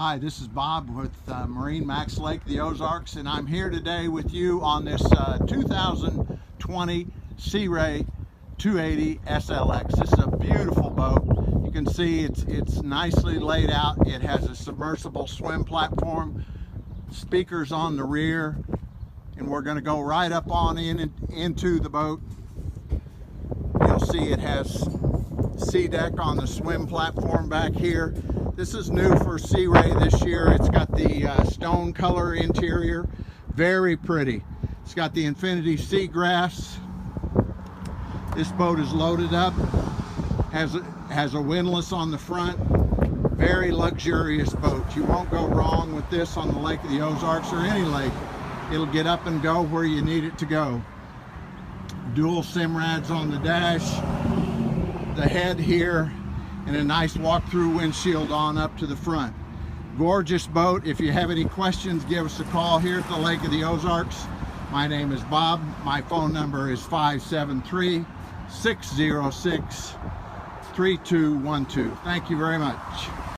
Hi, this is Bob with MarineMax Lake, the Ozarks, and I'm here today with you on this 2020 Sea Ray 280 SLX. This is a beautiful boat. You can see it's nicely laid out. It has a submersible swim platform, speakers on the rear, and we're going to go right up on into the boat. You'll see it has sea deck on the swim platform back here. This is new for Sea Ray this year. It's got the stone color interior, very pretty. It's got the infinity seagrass. This boat is loaded up, has a windlass on the front. Very luxurious boat. You won't go wrong with this on the Lake of the Ozarks or any lake. It'll get up and go where you need it to go. Dual Simrads on the dash, the head here, and a nice walk-through windshield on up to the front. Gorgeous boat. If you have any questions, give us a call here at the Lake of the Ozarks. My name is Bob. My phone number is 573-606-3212. Thank you very much.